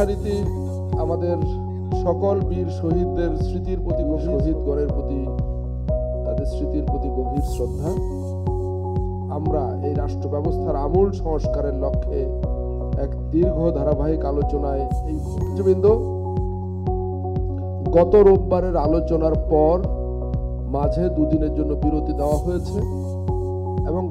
যথারীতি আমাদের সকল বীর শহীদদের স্মৃতির প্রতি, শহীদগণের প্রতি, তাদের স্মৃতির প্রতি গভীর শ্রদ্ধা। আমরা এই রাষ্ট্র ব্যবস্থার আমূল সংস্কারের লক্ষ্যে এক দীর্ঘ ধারাবাহিক আলোচনায় এই বৃন্দ গত রোববারের আলোচনার পর মাঝে দুদিনের জন্য বিরতি দেওয়া হয়েছে এবং